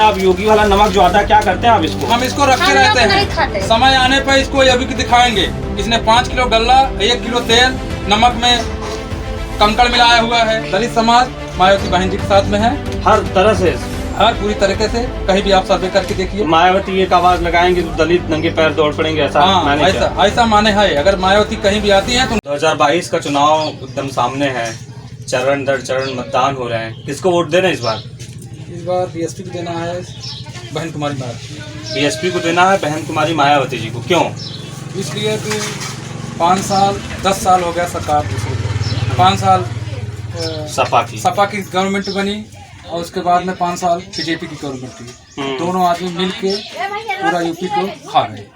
आप योगी वाला नमक जो आता है क्या करते हैं आप इसको? हम इसको रखे रहते हैं, समय आने पर इसको अभी दिखाएंगे। इसने 5 किलो गल्ला, 1 किलो तेल, नमक में कंकड़ मिलाया हुआ है। दलित समाज मायावती बहन जी के साथ में है, हर तरह से, हर पूरी तरीके से। कहीं भी आप सर्वे करके देखिए, मायावती एक आवाज लगाएंगे तो दलित नंगे पैर दौड़ पड़ेंगे, ऐसा माने क्या? ऐसा माने है। अगर मायावती कहीं भी आती है तो 2022 का चुनाव एकदम सामने है, चरण दर चरण मतदान हो रहे हैं। किसको वोट देना इस बार? इस बार बीएसपी को देना है, बहन कुमारी मायावती। बीएसपी को देना है बहन कुमारी मायावती जी को। क्यों? इसलिए कि 5 साल 10 साल हो गया सरकार दूसरे को, 5 साल सपा की गवर्नमेंट बनी और उसके बाद में 5 साल बीजेपी की गवर्नमेंट थी। दोनों आदमी मिल के पूरा यूपी को खा गए।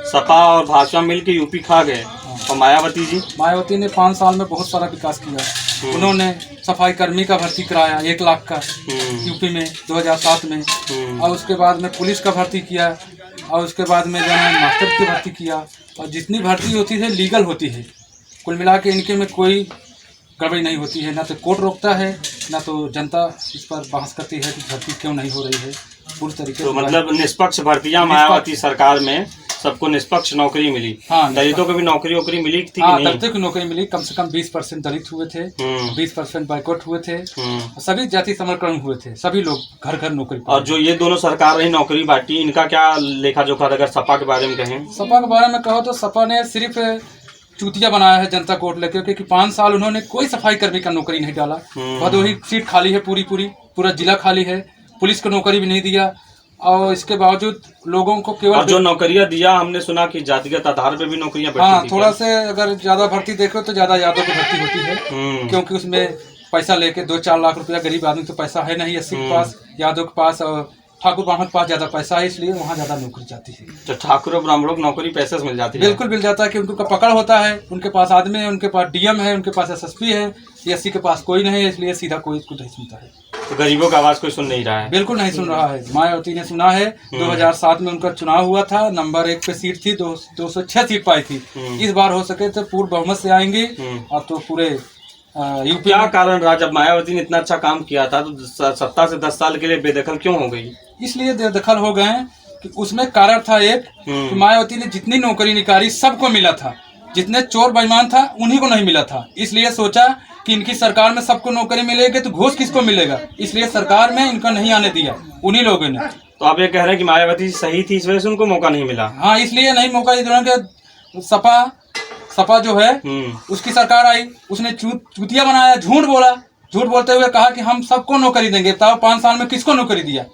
सपा और भाजपा मिल के यूपी खा गए। और मायावती ने 5 साल में बहुत सारा विकास किया। उन्होंने सफाई कर्मी का भर्ती कराया 1 लाख का यूपी में 2007 में, और उसके बाद में पुलिस का भर्ती किया, और उसके बाद में जो है मास्टर की भर्ती किया। और जितनी भर्ती होती है लीगल होती है। कुल मिला के इनके में कोई गड़बड़ी नहीं होती है, ना तो कोर्ट रोकता है, ना तो जनता इस पर बहस करती है कि भर्ती क्यों नहीं हो रही है। पूरी तरीके से मतलब निष्पक्ष भर्तियां मायावती सरकार में सबको निष्पक्ष नौकरी मिली। हाँ, दलितों को भी नौकरी मिली थी? हाँ, दलितों की नौकरी मिली। कम से कम 20% दलित हुए थे, 20% बाइकआउट हुए थे, सभी जाति समरकरण हुए थे, सभी लोग घर घर नौकरी। और जो ये दोनों सरकार रही नौकरी बांटी, इनका क्या लेखा जोखा? अगर सपा के बारे में कहें, सपा के बारे में कहो तो सपा ने सिर्फ चूतिया बनाया है जनता को वोट लेकर, क्योंकि 5 साल उन्होंने कोई सफाई कर्मी का नौकरी नहीं डाला। भदोही सीट खाली है, पूरा जिला खाली है। पुलिस को नौकरी भी नहीं दिया, और इसके बावजूद लोगों को केवल जो नौकरियां दिया, हमने सुना कि जातिगत आधार पे भी नौकरियां बढ़ती हाँ, थोड़ा से अगर ज्यादा भर्ती देखो तो ज्यादा यादव की भर्ती होती है, क्योंकि उसमें पैसा लेके 2-4 लाख रुपया, गरीब आदमी तो पैसा है नहीं, 80 के पास, यादव के पास और ठाकुर ब्राह्मण के पास ज्यादा पैसा है, इसलिए वहाँ ज्यादा नौकरी जाती है। तो ठाकुर और ब्राह्मणों को नौकरी पैसे से मिल जाती है? बिल्कुल मिल जाता है, कि उनका पकड़ होता है, उनके पास आदमी है, उनके पास डीएम है, उनके पास एसएसपी है। एससी के पास कोई नहीं है, इसलिए सीधा कोई इसको नहीं सुनता है। तो गरीबों का आवाज कोई सुन नहीं रहा है? बिल्कुल नहीं सुन रहा है। मायावती ने सुना है। 2007 में उनका चुनाव हुआ था, नंबर 1 पे सीट थी, 206 सीट पाई थी। इस बार हो सके तो पूर्ण बहुमत से आएंगी, और तो पूरे यूपी। क्या कारण रहा? जब मायावती ने इतना अच्छा काम किया था तो सत्ता से 10 साल के लिए बेदखल क्यों हो गई? इसलिए बेदखल हो गए कि उसमें कारण था एक कि मायावती ने जितनी नौकरी निकाली सबको मिला था, जितने चोर बेईमान था उन्हीं को नहीं मिला था। इसलिए सोचा कि इनकी सरकार में सबको नौकरी मिलेगी तो घूस किसको मिलेगा, इसलिए सरकार में इनको नहीं आने दिया उन्हीं लोगों ने। तो आप ये कह रहे हैं कि मायावती सही थी, इस वजह से उनको मौका नहीं मिला? हाँ, इसलिए नहीं मौका दिया। सपा जो है उसकी सरकार आई, उसने चूतिया बनाया, झूठ बोला, झूठ बोलते हुए कहा कि हम सबको नौकरी देंगे। बताओ 5 साल में किसको नौकरी दिया?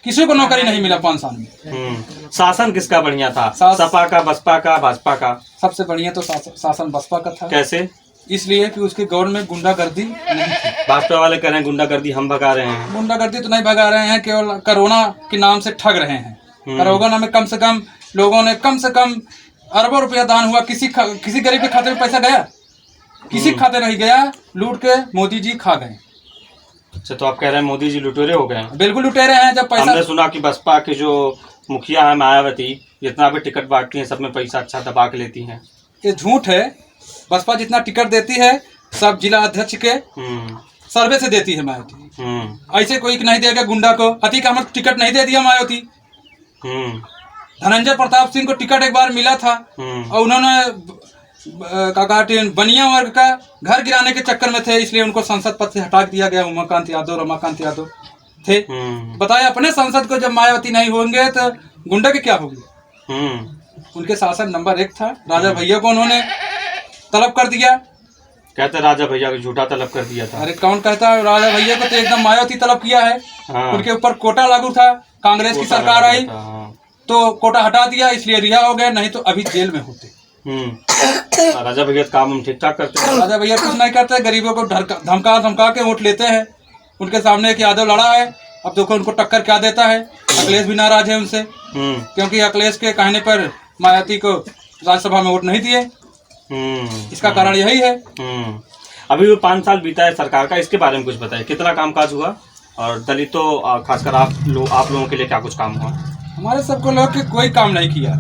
किसी को नौकरी नहीं मिला 5 साल में। शासन किसका बढ़िया था? सपा का, बसपा का, भाजपा का? सबसे बढ़िया तो शासन बसपा का था। कैसे? इसलिए कि उसके गवर्नमेंट में गुंडागर्दी नहीं थी। भाजपा वाले कह रहे हैं गुंडागर्दी हम भगा रहे हैं। गुंडागर्दी तो नहीं भगा रहे हैं, केवल कोरोना के नाम से ठग रहे हैं। कोरोना में कम से कम लोगों ने अरबों रुपया दान हुआ, किसी गरीब के खाते में पैसा गया? किसी खाते नहीं गया, लूट के मोदी जी खा गए। अच्छा, तो आप कह रहे हैं मोदी जी लुटेरे हो गए? बिल्कुल लुटेरे हैं। जब पैसा, हमने सुना कि बसपा के जो मुखिया है मायावती, जितना भी टिकट बांटती है सब में पैसा अच्छा दबा के लेती हैं। ये झूठ है। बसपा जितना टिकट देती है सब जिला अध्यक्ष के सर्वे से देती है मायावती। ऐसे कोई नहीं देगा गुंडा को। अतीक अहमद टिकट नहीं दे दिया मायावती। धनंजय प्रताप सिंह को टिकट एक बार मिला था, और उन्होंने बनिया वर्ग का घर गिराने के चक्कर में थे, इसलिए उनको संसद पद से हटा दिया गया। रमाकांत यादव थे। बताया अपने संसद को जब मायावती नहीं होंगे तो गुंडा के क्या होंगे? उनके शासन नंबर 1 था। राजा भैया को उन्होंने तलब कर दिया। कहते राजा भैया को झूठा तलब कर दिया था। अरे कौन कहता है? राजा भैया को तो एकदम मायावती तलब किया है। उनके ऊपर कोटा लागू था, कांग्रेस की सरकार आई तो कोटा हटा दिया, इसलिए रिहा हो गए, नहीं तो अभी जेल में होते। राजा भैया काम ठीक ठाक करते हैं। राजा भैया कुछ नहीं करते, गरीबों को धमका के वोट लेते हैं। उनके सामने एक यादव लड़ा है, अब देखो उनको टक्कर क्या देता है। अखिलेश भी नाराज है उनसे, क्योंकि अखिलेश के कहने पर मायावती को राज्यसभा में वोट नहीं दिए। इसका कारण यही है। अभी वो 5 साल बीता है सरकार का, इसके बारे में कुछ बताइए। कितना कामकाज हुआ, और दलितों खासकर आप लोगों के लिए क्या कुछ काम हुआ? हमारे सबको लोग के कोई काम नहीं किया।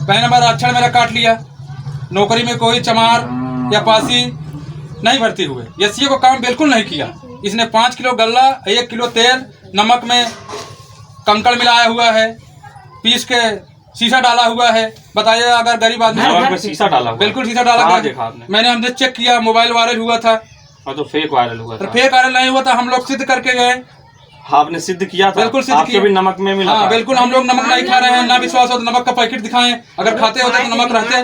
पहले नंबर आरक्षण मेरा काट लिया, नौकरी में कोई चमार या पासी नहीं भर्ती हुए, एससी को काम बिल्कुल नहीं किया। इसने 5 किलो गल्ला, 1 किलो तेल, नमक में कंकड़ मिलाया हुआ है, पीस के शीशा डाला हुआ है। बताइए अगर गरीब आदमी नमक में शीशा डाला हुआ है? बिल्कुल शीशा डाला कहाँ गया। देखा आपने? मैंने हमने चेक किया, मोबाइल वायरल हुआ था। और तो फेक वायरल हुआ था। फेक वायरल नहीं हुआ था, हम लोग सिद्ध करके गए। हाँ, आपने सिद्ध किया था? बिल्कुल सिद्ध आपके किया। भी नमक में मिला हाँ था? बिल्कुल, हम लोग नमक नहीं खा रहे हैं। ना विश्वास हो तो नमक का पैकेट दिखाएं, अगर खाते होते तो नमक रहते।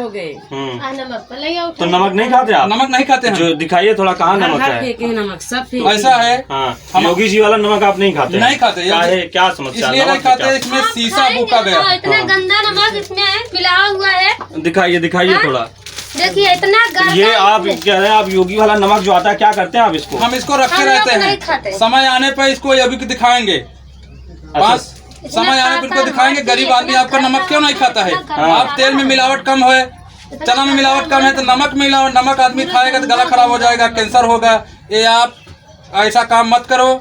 तो नमक नहीं खाते आप? नमक नहीं खाते हैं। जो दिखाइए थोड़ा, कहाँ नमक है? नमक सब ऐसा है। हाँ, योगी जी वाला नमक आप नहीं खाते? नहीं खाते। क्या है, क्या समस्या? इसलिए नहीं खाते, इसमें शीशा फूका गया। इतना गंदा नमक इसमें मिला हुआ है। दिखाइए थोड़ा। देखिए इतना गंदा। ये आप कह रहे हैं, आप योगी वाला नमक जो आता है, क्या करते हैं आप इसको? हम इसको रखे हम लोग रहते नहीं हैं, खाते। समय आने पर इसको योगी को दिखाएंगे। बस समय आने पर इनको दिखाएंगे। गरीब आदमी आपका नमक क्यों नहीं खाता है? आप तेल में मिलावट कम है, चना में मिलावट कम है, तो नमक में मिलावट। नमक आदमी खाएगा तो गला खराब हो जाएगा, कैंसर होगा। ये आप ऐसा काम मत करो,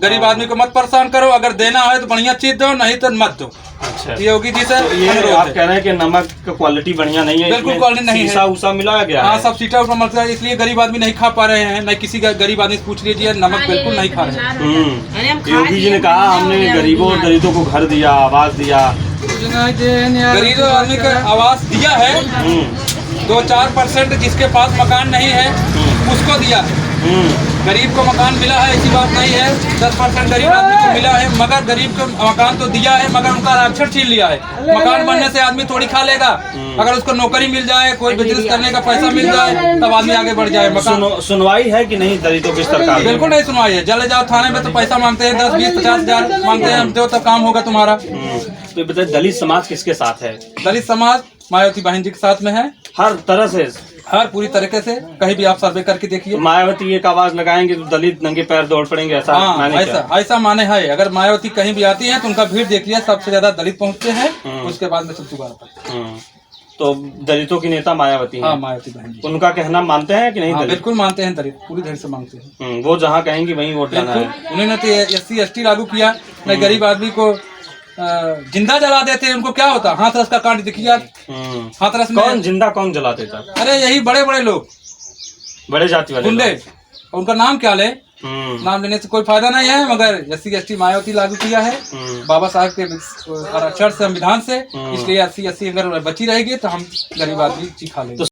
गरीब आदमी को मत परेशान करो। अगर देना है तो बढ़िया चीज दो, नहीं तो मत दो। अच्छा, योगी जी से ये आप कह रहे हैं कि नमक का क्वालिटी बढ़िया नहीं है? बिल्कुल क्वालिटी नहीं है। शीशा उसा मिलाया गया हाँ, है? सब सीटा उठा मरता है, इसलिए गरीब आदमी नहीं खा पा रहे हैं। नहीं किसी का गरीब आदमी से पूछ लीजिए, नमक बिल्कुल नहीं खा रहे हैं। योगी जी ने कहा हमने गरीबों और दलितों को घर दिया, आवास दिया। गरीब आदमी को आवास दिया है। 2-4% जिसके पास मकान नहीं है उसको दिया है। गरीब को मकान मिला है, ऐसी बात नहीं है। 10% गरीब आदमी को मिला है, मगर गरीब को मकान तो दिया है, मगर उनका आरक्षण छीन लिया है। मकान बनने से आदमी थोड़ी खा लेगा। अगर उसको नौकरी मिल जाए, कोई बिजनेस करने का पैसा मिल जाए, तब आदमी आगे बढ़ जाए। मकान सुनवाई है कि नहीं दलितों की सरकार? बिल्कुल नहीं सुनवाई है। चले जाओ थाने में तो पैसा मांगते हैं, 10, 20, 50 हजार मांगते हैं, जो तब काम होगा तुम्हारा। तो बताइए, दलित समाज किसके साथ है? दलित समाज मायावती बहन जी के साथ में है, हर तरह से, हर पूरी तरीके से। कहीं भी आप सर्वे करके देखिए। तो मायावती एक आवाज लगाएंगे तो दलित नंगे पैर दौड़ पड़ेंगे, ऐसा माने क्या? ऐसा माने है। अगर मायावती कहीं भी आती है तो उनका भीड़ देखिए, सबसे ज्यादा दलित पहुंचते हैं, उसके बाद में सब दोबारा। तो दलितों की नेता मायावती हैं? हाँ, मायावती बहन जी। उनका कहना मानते हैं कि नहीं? हाँ, दलित बिल्कुल मानते हैं, दलित पूरी तरह से मानते हैं। वो जहाँ कहेंगे वहीं वोट डालना है। उन्होंने तो SC ST लागू किया। नहीं, गरीब आदमी को जिंदा जला देते हैं, उनको क्या होता? हाथरस का कांड देखिए आप। हाथरस में कौन जिंदा, कौन जला देता? अरे यही बड़े बड़े लोग, बड़े जाति वाले गुंडे। उनका नाम क्या ले? लोग। नाम लेने से कोई फायदा नहीं है, मगर SC ST मायावती लागू किया है बाबा साहब के आरक्षण संविधान से। इसलिए SC ST अगर बची रहेगी तो हम गरीब आदमी खा लेंगे।